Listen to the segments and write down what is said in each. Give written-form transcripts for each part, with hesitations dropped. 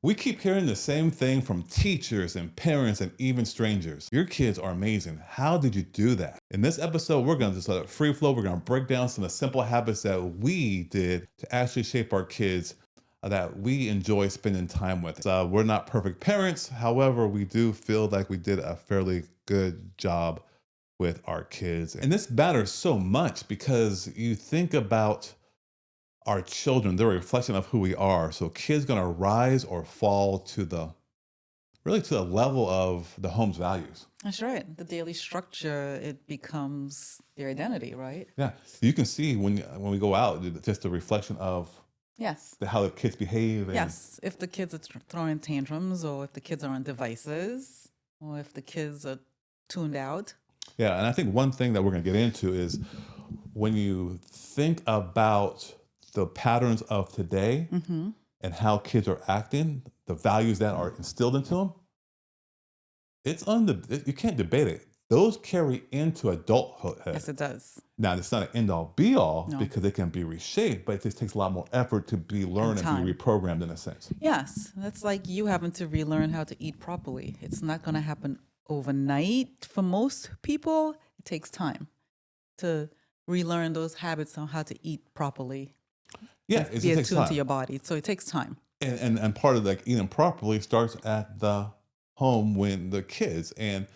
We keep hearing the same thing from teachers and parents and even strangers. Your kids are amazing. How did you do that? In this episode, we're going to just let it free flow. We're going to break down some of the simple habits that we did to actually shape our kids that we enjoy spending time with. We're not perfect parents. However, we do feel like we did a fairly good job with our kids. And this matters so much because you think about our children, they're a reflection of who we are. So kids gonna rise or fall to the really to the level of the home's values. That's right. The daily structure, it becomes their identity, right? Yeah, you can see when we go out, just a reflection of Yes. how the kids behave and Yes. If the kids are throwing tantrums, or if the kids are on devices, or if the kids are tuned out. yeah. And I think one thing that we're gonna get into is when you think about the patterns of today Mm-hmm. and how kids are acting, the values that are instilled into them, you can't debate it. Those carry into adulthood. Yes, it does. Now, it's not an end all be all No. because it can be reshaped, but it just takes a lot more effort to be And learned and be time. reprogrammed in a sense. Yes. That's like you having to relearn how to eat properly. It's not going to happen overnight for most people. It takes time to relearn those habits on how to eat properly Yeah, and it be just takes attuned to time. your body. So it takes time. And part of like eating properly starts at the home when the kids. And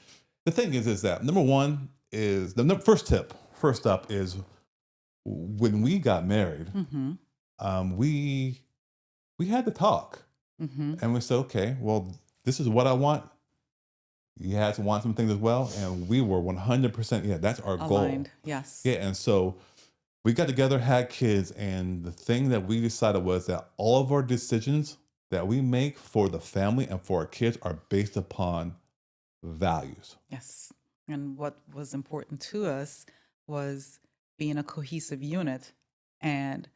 the thing is that number one is first tip. First up is when we got married, Mm-hmm. we had to talk Mm-hmm. and we said, okay, well, this is what I want. You had to want some things as well, and we were 100%. Yeah, that's our goal. Aligned. Yes. Yeah, and so we got together, had kids, and the thing that we decided was that all of our decisions that we make for the family and for our kids are based upon values. Yes. And what was important to us was being a cohesive unit and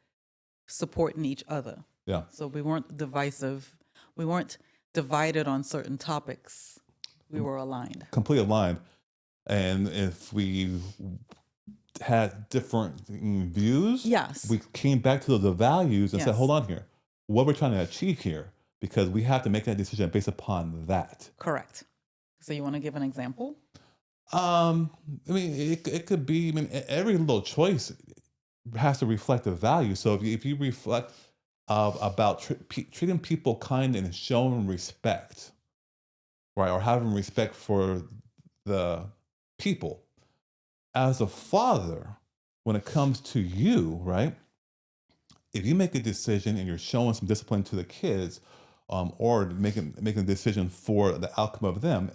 supporting each other. Yeah, So we weren't divisive. We weren't divided on certain topics. We were aligned. completely aligned. And if we had different views, Yes. we came back to the values and said, Yes. hold on here, what we're trying to achieve here, because we have to make that decision based upon that. Correct. So you want to give an example? Um, I mean, it could be. I mean, every little choice has to reflect a value. So if you reflect about treating people kind and showing respect, right, or having respect for the people, as a father, when it comes to you, right, if you make a decision and you're showing some discipline to the kids, or making a decision for the outcome of them,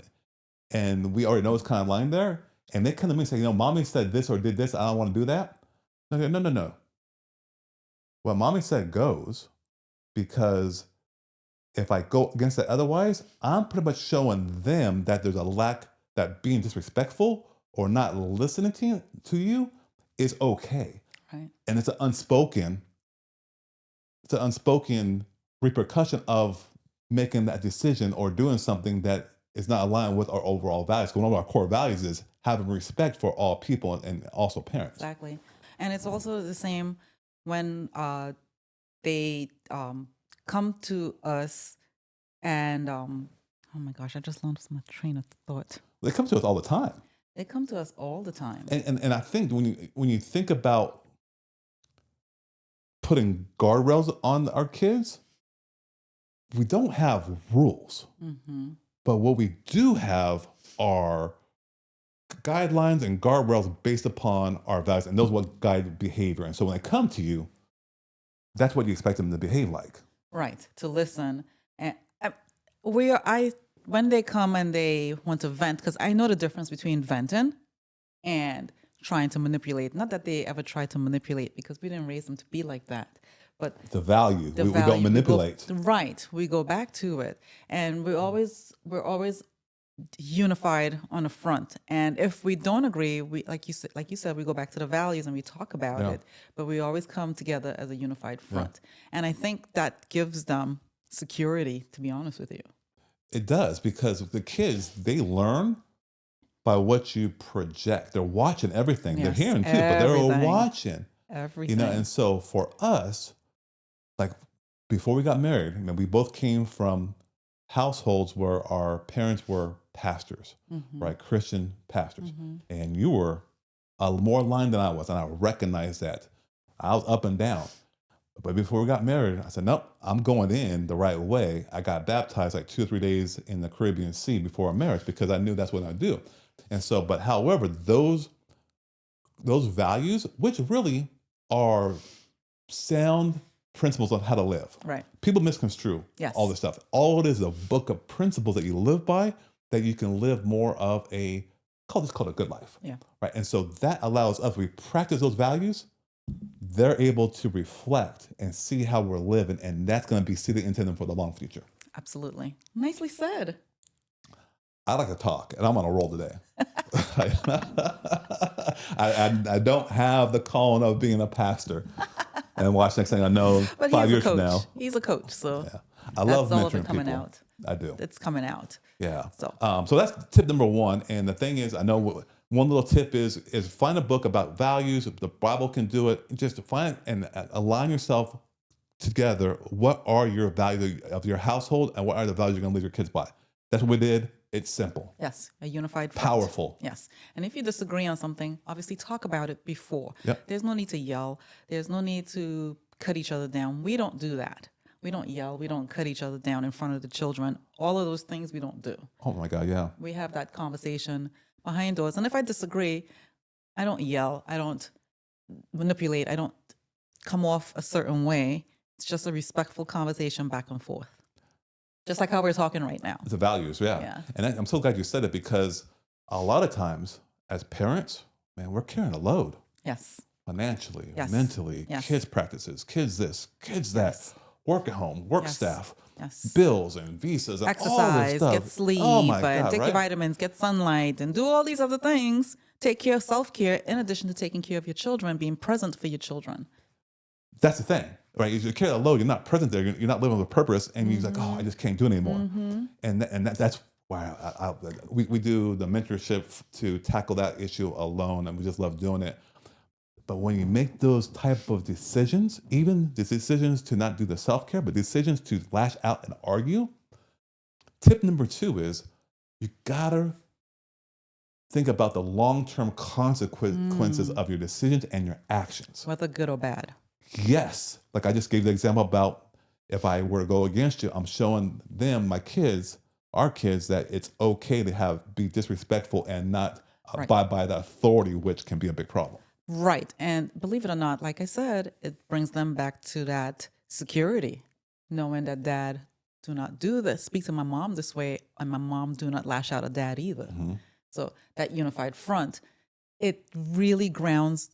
and we already know it's kind of lying there, and they come to me and say, mommy said this or did this, I don't want to do that. Okay, no, no, no. What mommy said goes, because if I go against it otherwise, I'm pretty much showing them that there's a lack, that being disrespectful or not listening to you is okay. Right. And it's an unspoken repercussion of making that decision or doing something that is not aligned with our overall values. One of our core values is having respect for all people and also parents. Exactly. And it's also the same when they come to us and oh my gosh, I just lost my train of thought. They come to us all the time. They come to us all the time. And I think when you think about putting guardrails on our kids, we don't have rules. Mm-hmm. But what we do have are guidelines and guardrails based upon our values, and those what guide behavior. And so when they come to you, that's what you expect them to behave like. Right. To listen. And we are, I when they come and they want to vent, because I know the difference between venting and trying to manipulate. Not that they ever try to manipulate, because we didn't raise them to be like that. But The value, the we value don't manipulate. right. We go back to it, and we're always unified on the front. And if we don't agree, we like you said, we go back to the values and we talk about Yeah. it. But we always come together as a unified front. And I think that gives them security. To be honest with you, It does, because the kids, they learn by what you project. They're watching everything. They're yes, hearing too, but they're everything, watching. everything. And so for us, like before we got married, we both came from households where our parents were pastors, Mm-hmm. right? Christian pastors. Mm-hmm. And you were more aligned than I was. And I recognized that. I was up and down. But before we got married, I said, nope, I'm going in the right way. I got baptized like 2 or 3 days in the Caribbean Sea before our marriage because I knew that's what I do. And so, but however, those values, which really are sound principles on how to live. Right. People misconstrue all Yes. this stuff. All it is a book of principles that you live by that you can live more of called a good life. Yeah. Right. And so that allows us, we practice those values, they're able to reflect and see how we're living. And that's going to be seated into them for the long future. Absolutely. Nicely said. I like to talk, and I'm on a roll today. I don't have the calling of being a pastor. And watch, next thing I know, But 5 he's a years from coach. now, He's a coach, so yeah, I love that's all of it mentoring coming people. out. I do. It's coming out. Yeah. So So that's tip number one. And the thing is, I know one little tip is find a book about values. The Bible can do it. Just to find and align yourself together. What are your values of your household, and what are the values you're going to lead your kids by? That's what we did. It's simple, yes, a unified front. powerful. Yes. And if you disagree on something, obviously talk about it before. Yep. There's no need to yell. There's no need to cut each other down. We don't do that. We don't yell. We don't cut each other down in front of the children. All of those things we don't do. Oh my God, yeah. We have that conversation behind doors. And if I disagree, I don't yell. I don't manipulate. I don't come off a certain way. It's just a respectful conversation back and forth. Just like how we're talking right now. The values, yeah. Yeah. And I'm so glad you said it because a lot of times as parents, man, we're carrying a load Yes. financially, Yes. mentally, Yes. kids practices, kids this, kids that, Yes. work at home, work Yes. staff, Yes. bills and visas and all this Exercise, stuff. get sleep, Oh my and God, take right? your vitamins, get sunlight, and do all these other things. Take care of self-care in addition to taking care of your children, being present for your children. That's the thing, right? If you carry a load, you're not present there. You're not living with purpose, and you're like, oh, I just can't do it anymore. And that's why we do the mentorship to tackle that issue alone, and we just love doing it. But when you make those type of decisions, even the decisions to not do the self-care, but decisions to lash out and argue, tip number 2 is you gotta think about the long-term consequences of your decisions and your actions. Whether good or bad. Yes. Like I just gave the example about if I were to go against you, I'm showing them, my kids, our kids, that it's okay to be disrespectful and not Right. abide by the authority, which can be a big problem. Right. And believe it or not, like I said, it brings them back to that security, knowing that dad do not do this, speak to my mom this way, and my mom do not lash out at dad either. Mm-hmm. So that unified front, it really grounds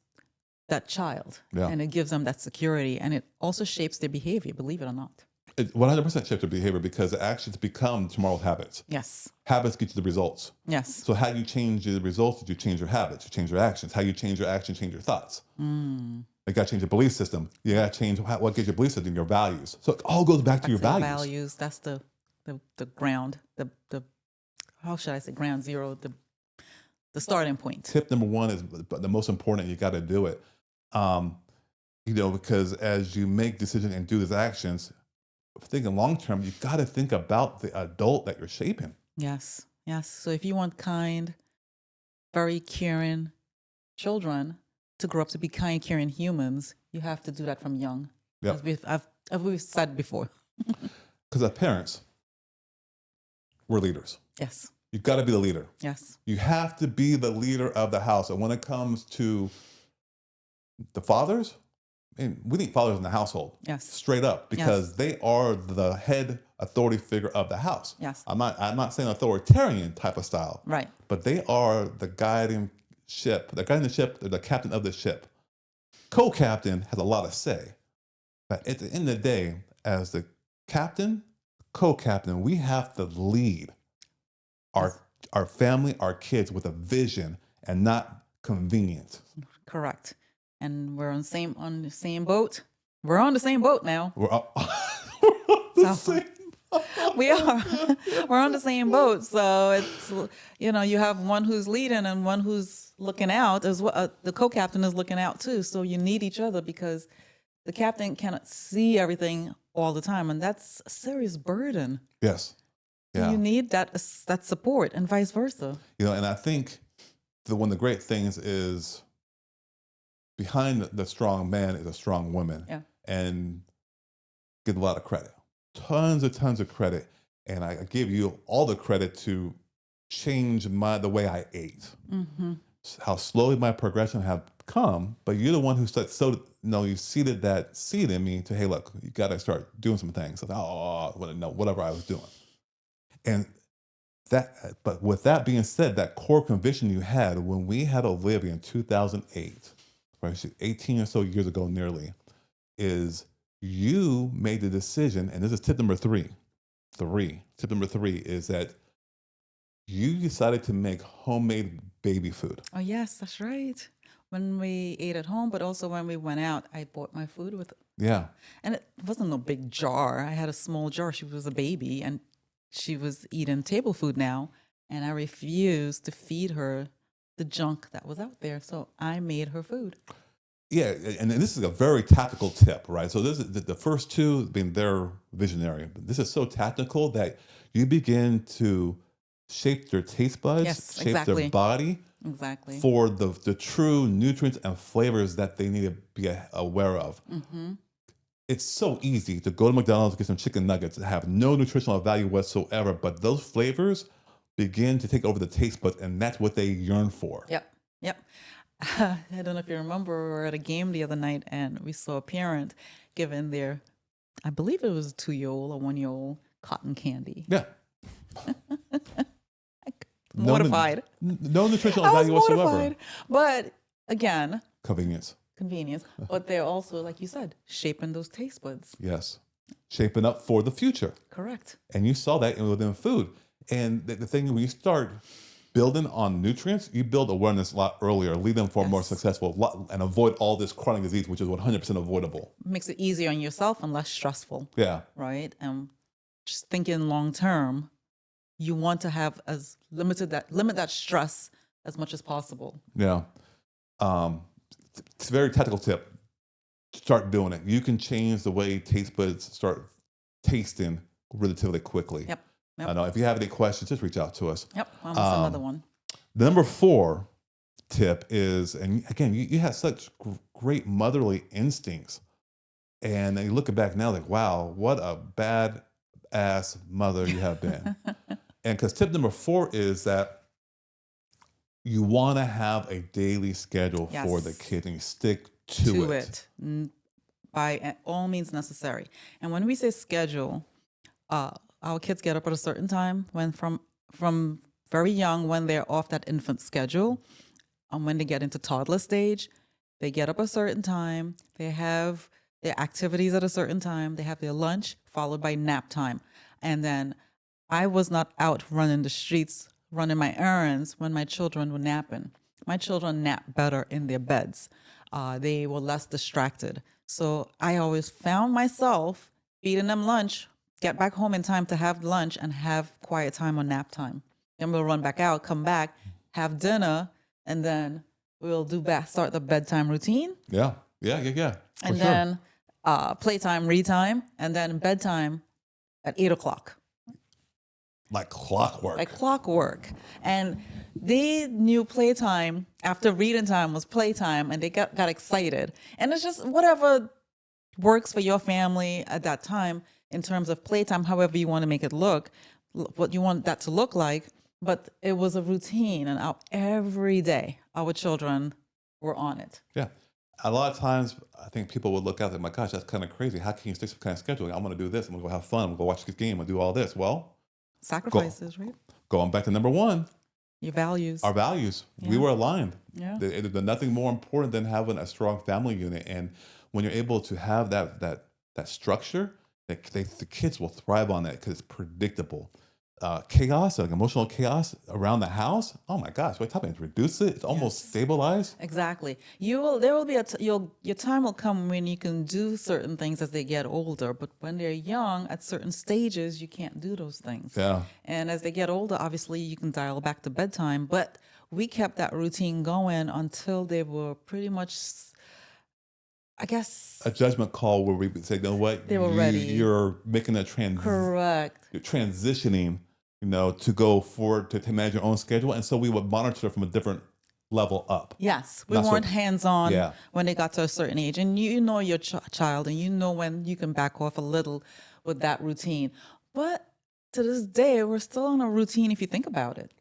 that child, Yeah. and it gives them that security, and it also shapes their behavior, believe it or not. It 100% shift your behavior because the actions become tomorrow's habits. Yes. Habits get you the results. Yes. So how you change the results is you change your habits, you change your actions. How you change your actions, change your thoughts. You got to change your belief system. You got to change what gets your belief system, your values. So it all goes back to your Back to values. the values. That's the ground, the how should I say, ground zero, the starting point. Tip number 1 is the most important. You got to do it. Because as you make decisions and do these actions, thinking long term, you got to think about the adult that you're shaping. Yes. Yes. So if you want kind, very caring children to grow up to be kind, caring humans, you have to do that from young. Yep. As we've said before. Because as parents, we're leaders. Yes. You got to be the leader. Yes. You have to be the leader of the house. And when it comes to the fathers, we need fathers in the household. Yes. Straight up, because they are the head authority figure of the house. Yes. I'm not saying authoritarian type of style, Right. but they are the guiding ship. The guiding the ship, they're the captain of the ship. Co-captain has a lot of say. But at the end of the day, as the captain, co-captain, we have to lead our family, our kids with a vision and not convenience. Correct. And we're on the same boat. We're on the same boat now. We're all, we're on the So- same. We are. We're on the same boat. So it's, you have one who's leading and one who's looking out as well. The co-captain is looking out too. So you need each other because the captain cannot see everything all the time, and that's a serious burden. Yes. You Yeah. need that support, and vice versa. And I think one of the great things is behind the strong man is a strong woman, Yeah. and get a lot of credit, tons of credit, and I give you all the credit to change the way I ate, Hmm. how slowly my progression have come. But you're the one who said so. No, you seeded that seed in me to, hey, look, you got to start doing some things. I thought, oh, no, whatever I was doing, and that. But with that being said, that core conviction you had when we had Olivia in 2008, right, 18 or so years ago, nearly, is you made the decision, and this is tip number three. Tip number three is that you decided to make homemade baby food. Oh yes, that's right. When we ate at home, but also when we went out, I bought my food with, Yeah. and it wasn't no big jar. I had a small jar. She was a baby, and she was eating table food now, and I refused to feed her the junk that was out there. So I made her food. Yeah, and this is a very tactical tip, right? So this is the first two being they're visionary, but this is so tactical that you begin to shape their taste buds, Yes, shape their exactly. body Exactly. for the true nutrients and flavors that they need to be aware of. Hmm. It's so easy to go to McDonald's, get some chicken nuggets that have no nutritional value whatsoever, but those flavors begin to take over the taste buds, and that's what they yearn for. Yep. Yep. I don't know if you remember, we were at a game the other night and we saw a parent giving their, I believe it was a 2-year-old or 1-year-old, cotton candy. Yeah. No, Mortified. no nutritional I was value whatsoever. mortified. But again, Convenience. convenience. But they're also, like you said, shaping those taste buds. Yes. Shaping up for the future. Correct. And you saw that within food. And the thing, when you start building on nutrients, you build awareness a lot earlier, lead them for more Yes. successful, and avoid all this chronic disease, which is 100% avoidable. Makes it easier on yourself and less stressful, Yeah. right? And just thinking long term, you want to have as limit that stress as much as possible. Yeah. Um, it's a very tactical tip. Start doing it. You can change the way taste buds start tasting relatively quickly. Yep. I Yep. know if you have any questions, just reach out to us. Yep. Almost another one. The number 4 tip is, and again, you have such great motherly instincts. And then you look back now, like, wow, what a bad ass mother you have been. And because tip number 4 is that you want to have a daily schedule for the Yes. kid and you stick to it. By all means necessary. And when we say schedule, our kids get up at a certain time when from very young, when they're off that infant schedule, and when they get into toddler stage, they get up a certain time, they have their activities at a certain time, they have their lunch followed by nap time. And then I was not out running the streets, running my errands when my children were napping. My children nap better in their beds. They were less distracted. So I always found myself feeding them lunch, get back home in time to have lunch and have quiet time or nap time. Then we'll run back out, come back, have dinner, and then we'll start the bedtime routine. Yeah. Yeah. For And sure. then playtime, read time, and then bedtime at 8 o'clock. Like clockwork. Like clockwork. And they knew playtime after reading time was playtime, and they got excited. And it's just whatever works for your family at that time in terms of playtime, however you want to make it look, what you want that to look like. But it was a routine, and every day our children were on it. Yeah. A lot of times, I think people would look out like, my gosh, that's kind of crazy. How can you stick some kind of schedule? I'm going to do this. I'm going to go have fun. I'm going to go watch this game. I'm going to do all this. Well, Sacrifices, right? going back to number 1, Your values. our values. We Yeah. were aligned. Yeah. There's nothing more important than having a strong family unit. And when you're able to have that structure, the kids will thrive on that because it's predictable. Chaos, like emotional chaos around the house. Oh my gosh, what time to reduce it? It's almost Yes. stabilized. Exactly. There will be your time will come when you can do certain things as they get older, but when they're young, at certain stages, you can't do those things. Yeah. And as they get older, obviously you can dial back to bedtime, but we kept that routine going until they were pretty much I guess a judgment call where we would say, you know what, they were ready. you're making a Correct. you're transitioning, to go forward to manage your own schedule. And so we would monitor from a different level up. Yes, we That's weren't what- hands on Yeah. when they got to a certain age, and you know your child, and you know when you can back off a little with that routine. But to this day, we're still on a routine if you think about it.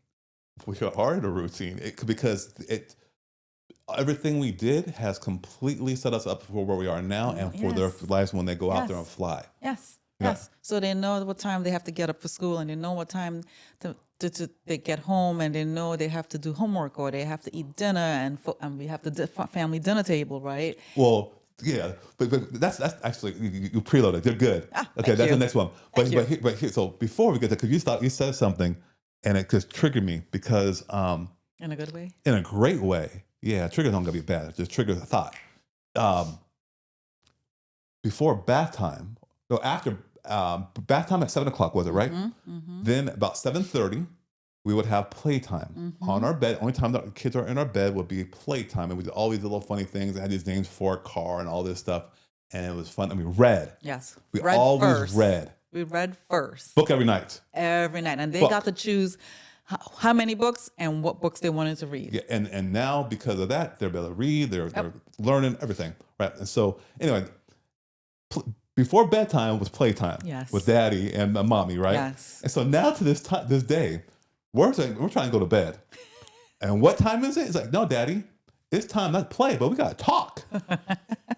We are in a routine because everything we did has completely set us up for where we are now and for their Yes. lives when they go out there and Yes. fly. Yes, Yeah. yes. So they know what time they have to get up for school, and they know what time they get home, and they know they have to do homework or they have to eat dinner, and we have the family dinner table, right? Well, yeah, but that's actually you preloaded. They're good. Okay, thank that's you. the next one. But Thank you. but here, so before we get to, because you said something, and it just triggered me because In a good way. in a great way. Yeah, triggers aren't gonna be bad. It just triggers a thought. Um, before bath time, no, after bath time at 7 o'clock, was it right? Mm-hmm. Then about 7:30, we would have playtime on our bed. Only time that the kids are in our bed would be playtime, and we did all these little funny things. I had these names for a car and all this stuff, and it was fun. And we read. Yes. We Read always first. read. We read first Book every night. every night, and they Book. got to choose how many books and what books they wanted to read. Yeah, and now because of that, they're able to read. They're learning everything, right? And so anyway, before bedtime was playtime. Yes. With daddy and mommy, right? Yes. And so now to this day, we're trying to go to bed. And what time is it? It's like, no, daddy, it's time not to play, but we gotta talk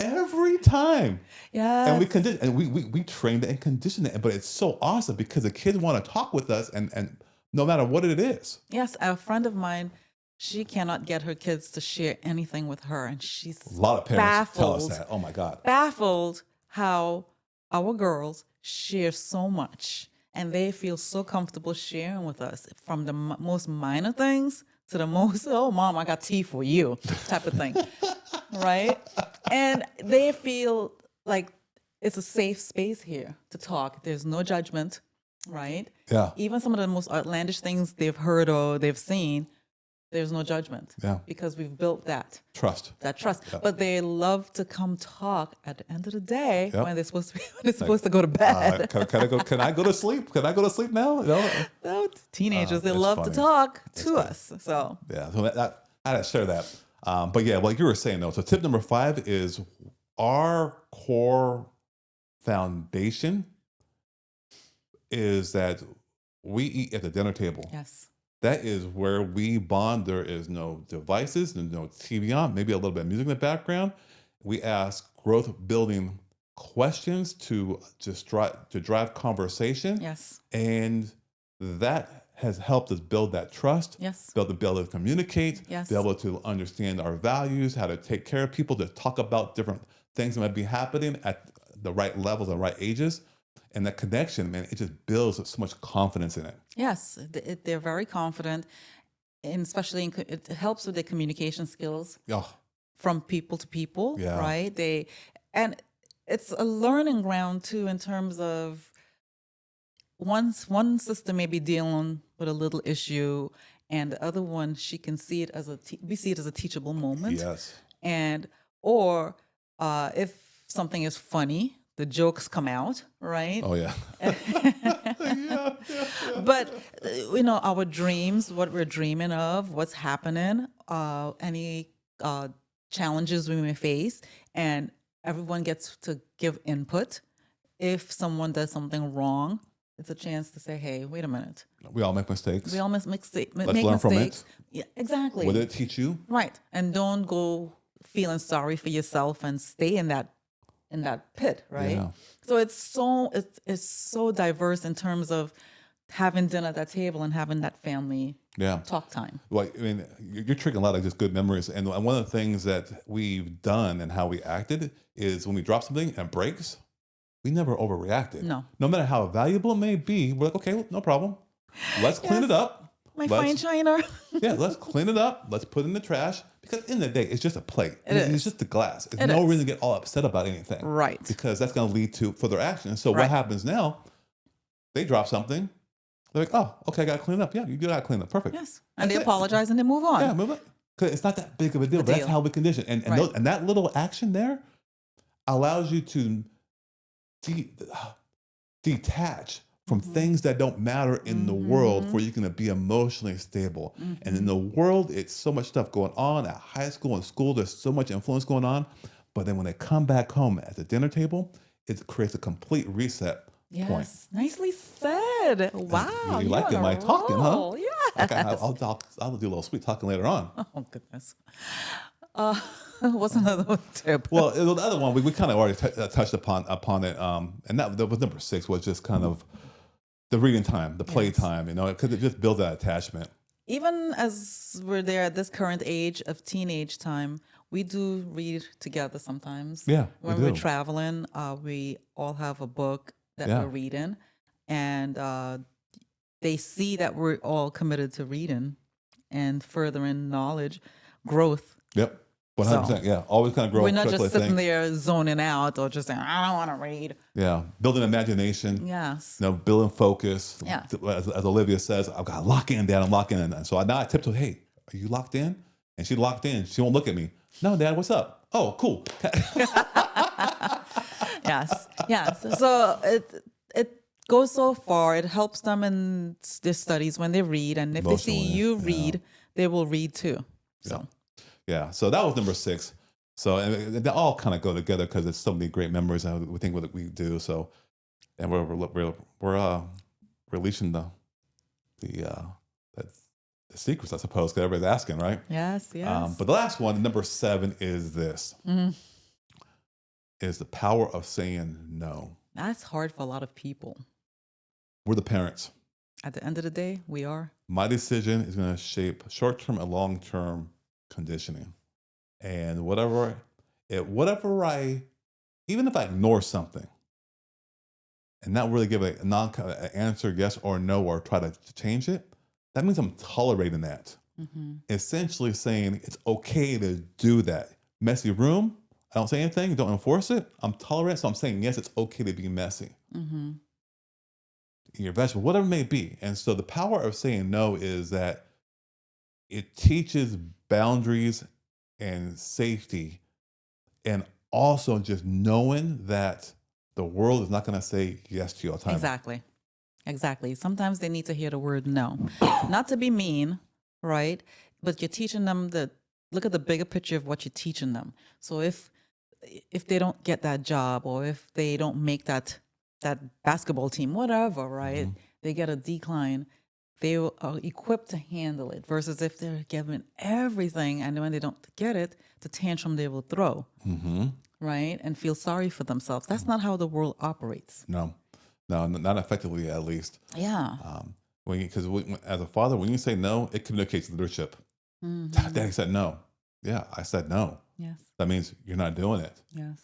every time. Yes. And we condition, and we trained it and conditioned it. But it's so awesome because the kids want to talk with us, and no matter what it is. Yes, a friend of mine, she cannot get her kids to share anything with her, and she's A lot of parents tell us baffled, that. Oh my God. baffled how our girls share so much, and they feel so comfortable sharing with us, from the most minor things to the most, oh mom, I got tea for you type of thing, right? And they feel like it's a safe space here to talk. There's no judgment, right? Yeah. Even some of the most outlandish things they've heard or they've seen, there's no judgment. Yeah. Because we've built that Trust. trust. Yeah. But they love to come talk at the end of the day Yep. when they're supposed to go to bed. Can I go? Can I go to sleep? Can I go to sleep now? No, teenagers, they that's love funny. to talk to us. So Yeah. So I had to share that. But yeah, like you were saying though. So tip number 5 is our core foundation is that we eat at the dinner table. yes. That is where we bond. There is no devices, no TV on, maybe a little bit of music in the background. We ask growth building questions to just drive conversation. Yes. And that has helped us build that trust, Yes. be able to communicate, Yes. be able to understand our values, how to take care of people, to talk about different things that might be happening at the right levels and right ages. And that connection, man, it just builds so much confidence in it. Yes. They're very confident, and especially it helps with their communication skills Oh, from people to people, Yeah. right? And it's a learning ground too, in terms of one sister may be dealing with a little issue, and the other one, she can see it as we see it as a teachable moment. yes. And or if something is funny, the jokes come out, right? Oh, yeah. Yeah. But our dreams, what we're dreaming of, what's happening, any challenges we may face, and everyone gets to give input. If someone does something wrong, it's a chance to say, hey, wait a minute, We all make mistakes. we all make Let's make learn from it. mistakes. Yeah, exactly. What did it teach you? Right. And don't go feeling sorry for yourself and stay in that pit, right? Yeah. So it's so diverse in terms of having dinner at that table and having that family Yeah. talk time. Well, I mean, you're triggering a lot of just good memories. And one of the things that we've done and how we acted is when we drop something and it breaks, we never overreacted. No. No matter how valuable it may be, we're like, okay, no problem. Let's clean Yes. it up. My Let's- fine china. Yeah, let's clean it up. Let's put it in the trash. Because at the end of the day, it's just a plate. It's is. just a glass. It's It no is. reason to get all upset about anything. Right. Because that's going to lead to further action. And so what Right. happens now, they drop something. They're like, oh, okay, I got to clean it up. Yeah, you got to clean it up. Perfect. Yes. And they That's it. apologize and they move on. Yeah, move it. Because it's not that big of a deal. But that's deal. how we condition. And Right. and that little action there allows you to de- detach from Mm-hmm. things that don't matter in the world Mm-hmm. for you can be emotionally stable. And in Mm-hmm. the world, it's so much stuff going on at high school and school. There's so much influence going on. But then when they come back home at the dinner table, it creates a complete reset point. Yes, nicely said. You, Wow, you you're like on it, a my talking, huh? roll. Okay, Yes. I'll do a little sweet talking later on. Oh goodness. Uh, what's another tip? Well, the other one we kind of already touched upon it, and that was number 6 was just kind of the reading time, the play Yes. time, because it just builds that attachment. Even as we're there at this current age of teenage time, we do read together sometimes. Yeah, we When we're do. traveling, we all have a book that Yeah. we're reading, and they see that we're all committed to reading and furthering knowledge, growth. Yep. So 100%. Yeah. Always kind of grow we're up not quickly, I just sitting think. there zoning out or just saying, I don't want to read. Yeah. Building imagination, Yes. building focus. Yeah. As Olivia says, I've got to lock in, Dad. I'm locking in. And so now I tiptoe, hey, are you locked in? And she locked in. She won't look at me. No, Dad, what's up? Oh, cool. Yes. Yes. So it goes so far. It helps them in their studies when they read. And if they see Emotionally. you Yeah. read, they will read too. So Yeah. So that was number 6. So and they all kind of go together because it's so many great memories and we think what we do. So, and we're releasing the the, the secrets, I suppose, because everybody's asking, right? yes, yes. But the last one, number 7, is this: Mhm. is the power of saying no. That's hard for a lot of people. We're the parents. At the end of the day, we are. My decision is going to shape short-term and long-term conditioning, and whatever I, even if I ignore something and not really give a answer, yes or no, or try to change it, that means I'm tolerating that. Mm-hmm. Essentially saying it's okay to do that. Messy room, I don't say anything, don't enforce it. I'm tolerant, so I'm saying yes, it's okay to be messy. Mm-hmm. Your vegetable, whatever it may be. And so the power of saying no is that it teaches boundaries and safety, and also just knowing that the world is not going to say yes to you all the time. Exactly. Exactly. Sometimes they need to hear the word no. Not to be mean, right? But you're teaching them look at the bigger picture of what you're teaching them. So if they don't get that job or if they don't make that basketball team, whatever, right? Mhm. They get a decline. They are equipped to handle it versus if they're given everything and when they don't get it, the tantrum they will throw, Mhm. right? And feel sorry for themselves. That's not how the world operates. No, not effectively, at least. Yeah. Because as a father, when you say no, it communicates leadership. Mhm. Daddy said no. Yeah, I said no. Yes. That means you're not doing it. Yes.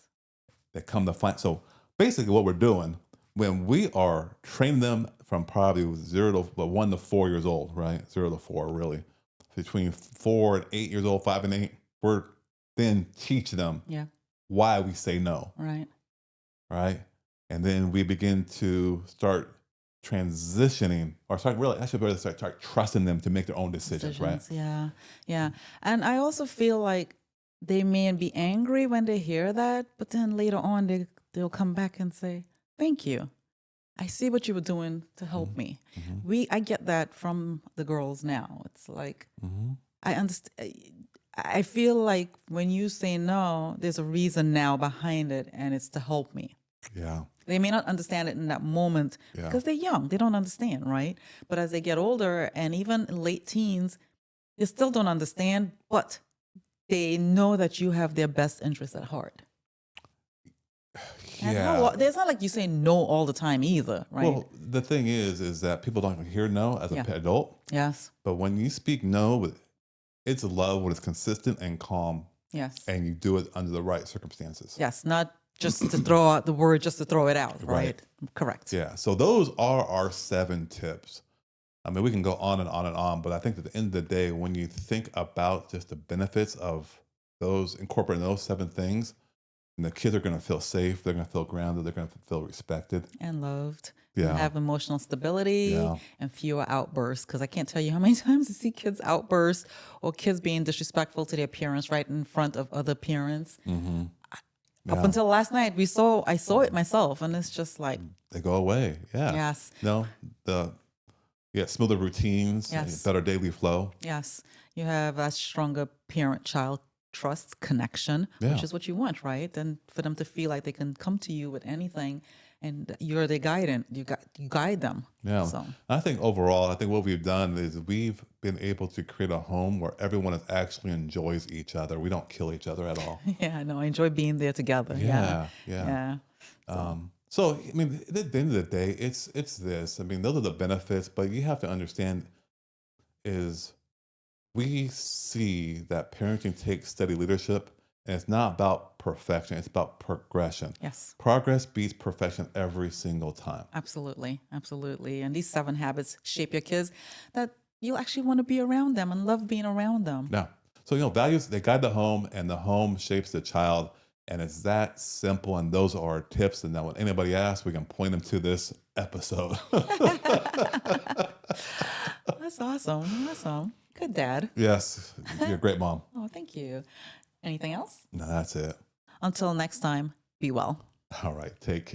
They come to find. So basically, what we're doing when we are training them from probably 1 to 4 years old, right? 0 to 4, really. Between 4 and 8 years old, 5 and 8, we're then teach them Yeah. why we say no, Right. right? And then we begin to start transitioning, or start really, I should really start trusting them to make their own decisions, right? Decisions. Yeah. Yeah. And I also feel like they may be angry when they hear that, but then later on they'll come back and say, "Thank you. I see what you were doing to help me." Mm-hmm. I get that from the girls now. It's like Mm-hmm. I understand. I feel like when you say no, there's a reason now behind it, and it's to help me. Yeah. They may not understand it in that moment Yeah. because they're young. They don't understand, right? But as they get older and even late teens, they still don't understand, but they know that you have their best interest at heart. And Yeah. it's not like you say no all the time either, right? Well, the thing is that people don't hear no as Yeah. an adult, Yes. but when you speak no it's love when it's consistent and calm, Yes. and you do it under the right circumstances. Yes. Not just to throw out the word, just to throw it out, Right. right? Correct. Yeah. So those are our 7 tips. I mean, we can go on and on and on, but I think at the end of the day, when you think about just the benefits of incorporating those 7 things, and the kids are going to feel safe, they're going to feel grounded, they're going to feel respected. And loved. Yeah. And have emotional stability Yeah. and fewer outbursts. Because I can't tell you how many times I see kids outburst or kids being disrespectful to their parents right in front of other parents. Mm-hmm. Up Yeah. until last night, I saw it myself, and it's just like, They go away. Yeah. yes, No, the yeah, smoother routines, yes, better daily flow. yes. You have a stronger parent-child trust connection, which Yeah. is what you want, right? And for them to feel like they can come to you with anything, and you're the guidance. You guide them. Yeah. So I think overall, I think what we've done is we've been able to create a home where everyone is actually enjoys each other. We don't kill each other at all. yeah, no, I enjoy being there together. Yeah, Yeah. Yeah. yeah. So So I mean, at the end of the day, it's this. I mean, those are the benefits, but you have to understand is we see that parenting takes steady leadership, and it's not about perfection, it's about progression. yes. Progress beats perfection every single time. Absolutely, absolutely. And these 7 habits shape your kids that you'll actually want to be around them and love being around them. Yeah. So, values, they guide the home, and the home shapes the child. And it's that simple. And those are our tips. And now, when anybody asks, we can point them to this episode. That's awesome. Awesome. Good dad. Yes, you're a great mom. Oh, thank you. Anything else? No, that's it. Until next time, be well. All right. Take care.